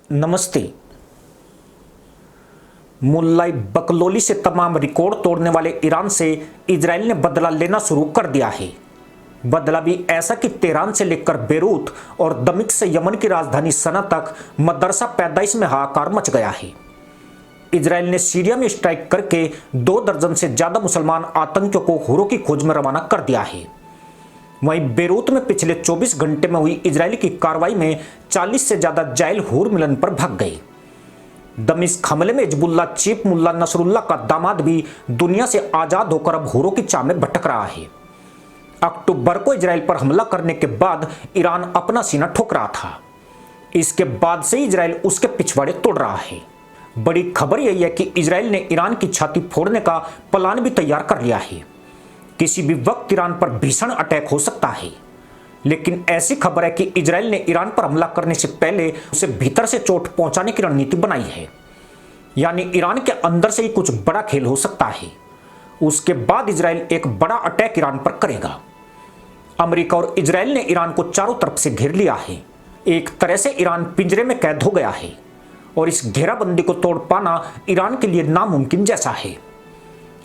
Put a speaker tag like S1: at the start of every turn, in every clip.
S1: नमस्ते। मुल्लाई बकलोली से तमाम रिकॉर्ड तोड़ने वाले ईरान से इजराइल ने बदला लेना शुरू कर दिया है। बदला भी ऐसा कि तेहरान से लेकर बेरूत और दमिश्क से यमन की राजधानी सना तक मदरसा पैदाइश में हाहाकार मच गया है। इजराइल ने सीरिया में स्ट्राइक करके 2 दर्जन से ज्यादा मुसलमान आतंकियों को हुरों की खोज में रवाना कर दिया है। वहीं बेरूत में पिछले 24 घंटे में हुई इजरायली की कार्रवाई में 40 से ज्यादा जाइल हूर मिलन पर भाग गए। दमिश्क हमले में हिजबुल्लाह चीफ मुल्ला नसरुल्लाह का दामाद भी दुनिया से आजाद होकर अब हूरों की चाह में भटक रहा है। अक्टूबर को इजराइल पर हमला करने के बाद ईरान अपना सीना ठोक रहा था। इसके बाद से इजराइल उसके पिछवाड़े तोड़ रहा है। बड़ी खबर यही है कि इजराइल ने ईरान की छाती फोड़ने का प्लान भी तैयार कर लिया है। किसी भी वक्त ईरान पर भीषण अटैक हो सकता है, लेकिन ऐसी खबर है कि इजराइल ने ईरान पर हमला करने से पहले उसे भीतर से चोट पहुंचाने की रणनीति बनाई है। यानी ईरान के अंदर से ही कुछ बड़ा खेल हो सकता है। उसके बाद इजराइल एक बड़ा अटैक ईरान पर करेगा। अमेरिका और इजराइल ने ईरान को चारों तरफ से घेर लिया है। एक तरह से ईरान पिंजरे में कैद हो गया है और इस घेराबंदी को तोड़ पाना ईरान के लिए नामुमकिन जैसा है।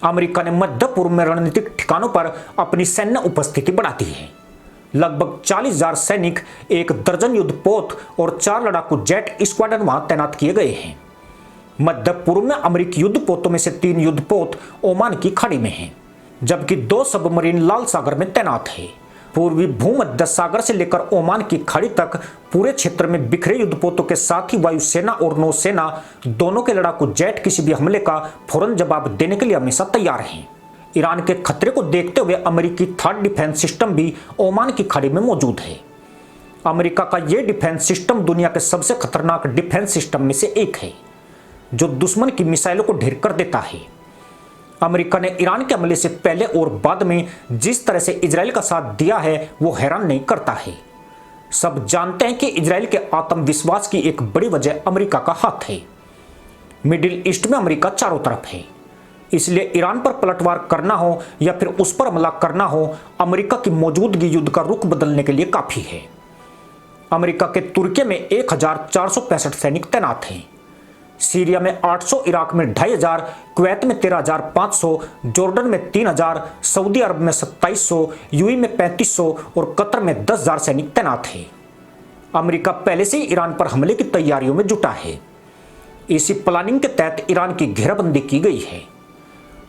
S1: अमेरिका ने मध्य पूर्व में रणनीतिक ठिकानों पर अपनी सैन्य उपस्थिति बढ़ा दी है। लगभग 40,000 सैनिक, 1 दर्जन युद्धपोत और 4 लड़ाकू जेट स्क्वाड्रन वहां तैनात किए गए हैं। मध्य पूर्व में अमेरिकी युद्धपोतों में से 3 युद्धपोत ओमान की खाड़ी में हैं, जबकि 2 सबमरीन लाल सागर में तैनात है। पूर्वी भूमध्य सागर से लेकर ओमान की खाड़ी तक पूरे क्षेत्र में बिखरे युद्धपोतों के साथ ही वायुसेना और नौसेना दोनों के लड़ाकू जेट किसी भी हमले का फौरन जवाब देने के लिए हमेशा तैयार हैं। ईरान के खतरे को देखते हुए अमेरिकी थर्ड डिफेंस सिस्टम भी ओमान की खाड़ी में मौजूद है। अमेरिका का यह डिफेंस सिस्टम दुनिया के सबसे खतरनाक डिफेंस सिस्टम में से एक है, जो दुश्मन की मिसाइलों को ढेर कर देता है। अमेरिका ने ईरान के हमले से पहले और बाद में जिस तरह से इजराइल का साथ दिया है वो हैरान नहीं करता है। सब जानते हैं कि इजराइल के आत्मविश्वास की एक बड़ी वजह अमेरिका का हाथ है। मिडिल ईस्ट में अमेरिका चारों तरफ है, इसलिए ईरान पर पलटवार करना हो या फिर उस पर हमला करना हो, अमेरिका की मौजूदगी युद्ध का रुख बदलने के लिए काफी है। अमेरिका के तुर्की में 1465 सैनिक तैनात हैं, सीरिया में 800, इराक में 2500, कुवैत में 13,500, जॉर्डन में 3,000, सऊदी अरब में 2700, यूएई में 3500 और कतर में 10,000 सैनिक तैनात हैं। अमेरिका पहले से ही ईरान पर हमले की तैयारियों में जुटा है। इसी प्लानिंग के तहत ईरान की घेराबंदी की गई है।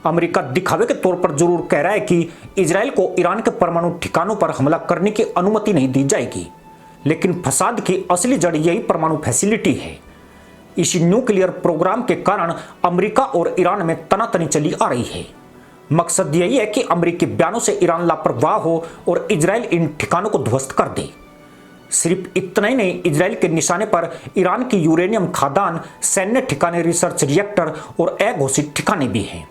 S1: अमेरिका दिखावे के तौर पर जरूर कह रहा है कि इजराइल को ईरान के परमाणु ठिकानों पर हमला करने की अनुमति नहीं दी जाएगी, लेकिन फसाद की असली जड़ यही परमाणु फैसिलिटी है। इसी न्यूक्लियर प्रोग्राम के कारण अमेरिका और ईरान में तनातनी चली आ रही है। मकसद यही है कि अमेरिकी बयानों से ईरान लापरवाह हो और इजराइल इन ठिकानों को ध्वस्त कर दे। सिर्फ इतना ही नहीं, इजराइल के निशाने पर ईरान की यूरेनियम खादान, सैन्य ठिकाने, रिसर्च रिएक्टर और अघोषित ठिकाने भी हैं।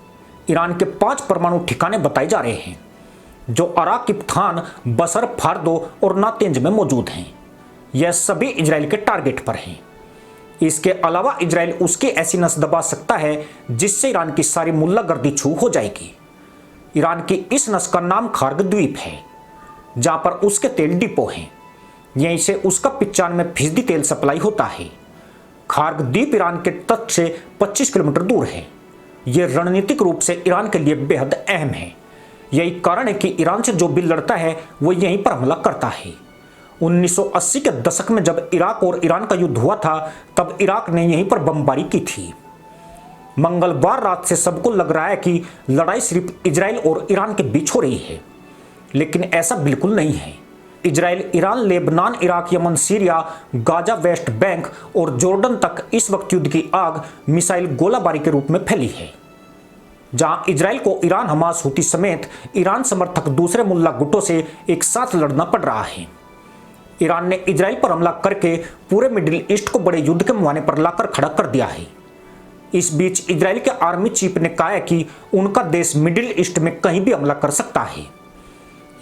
S1: ईरान के 5 परमाणु ठिकाने बताए जा रहे हैं, जो अराकिब-थान, बसर, फार्दो और नातेंज में मौजूद हैं। यह सभी इजराइल के टारगेट पर हैं। इसके अलावा इजराइल उसकी ऐसी नस दबा सकता है जिससे ईरान की सारी मुल्लागर्दी छू हो जाएगी। ईरान की इस नस का नाम खार्ग द्वीप है, जहां पर उसके तेल डिपो हैं। यहीं से उसका 95% तेल सप्लाई होता है। खार्ग द्वीप ईरान के तट से 25 किलोमीटर दूर है। यह रणनीतिक रूप से ईरान के लिए बेहद अहम है। यही कारण है कि ईरान से जो भी लड़ता है वो यहीं पर हमला करता है। 1980 के दशक में जब इराक और ईरान का युद्ध हुआ था, तब इराक ने यहीं पर बमबारी की थी। मंगलवार रात से सबको लग रहा है कि लड़ाई सिर्फ इजराइल और ईरान के बीच हो रही है, लेकिन ऐसा बिल्कुल नहीं है। Israel, Iran, Lebanon, Iraq, Yemen, Syria, Gaza, West Bank और जॉर्डन तक इस वक्त युद्ध की आग मिसाइल गोलाबारी के रूप में फैली है। जहां इजराइल को ईरान, हमास, हूती समेत ईरान समर्थक दूसरे मुल्ला गुटों से एक साथ लड़ना पड़ रहा है। ईरान ने इजराइल पर हमला करके पूरे मिडिल ईस्ट को बड़े युद्ध के मुहाने पर लाकर खड़ा कर दिया है। इस बीच इजराइल के आर्मी चीफ ने कहा है कि उनका देश मिडिल ईस्ट में कहीं भी हमला कर सकता है।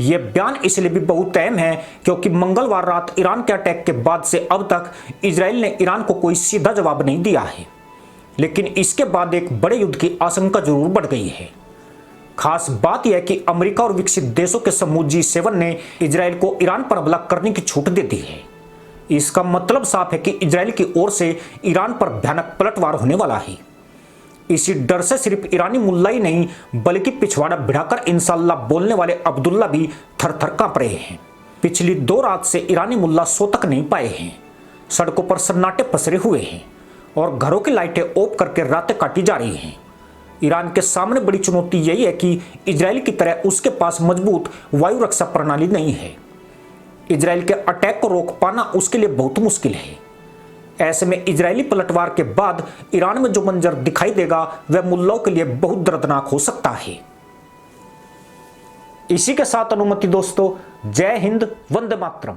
S1: यह बयान इसलिए भी बहुत अहम है क्योंकि मंगलवार रात ईरान के अटैक के बाद से अब तक इजराइल ने ईरान को कोई सीधा जवाब नहीं दिया है, लेकिन इसके बाद एक बड़े युद्ध की आशंका जरूर बढ़ गई है। खास बात यह है कि अमेरिका और विकसित देशों के समूह G7 ने इजराइल को ईरान पर हमला करने की छूट दे दी है। इसका मतलब साफ है कि इजराइल की ओर से ईरान पर भयानक पलटवार होने वाला है। इसी डर से सिर्फ ईरानी मुल्ला ही नहीं बल्कि पिछवाड़ा भिड़ाकर इंशाल्लाह बोलने वाले अब्दुल्ला भी थर-थर कांप रहे हैं। पिछली 2 रात से ईरानी मुल्ला सो तक नहीं पाए हैं। सड़कों पर सन्नाटे पसरे हुए हैं और घरों की लाइटें ऑफ करके रातें काटी जा रही हैं। ईरान के सामने बड़ी चुनौती यही है कि इजराइल की तरह उसके पास मजबूत वायु रक्षा प्रणाली नहीं है। इजराइल के अटैक को रोक पाना उसके लिए बहुत मुश्किल है। ऐसे में इजरायली पलटवार के बाद ईरान में जो मंजर दिखाई देगा वह मुल्लाओं के लिए बहुत दर्दनाक हो सकता है। इसी के साथ अनुमति दोस्तों, जय हिंद, वंदे मातरम।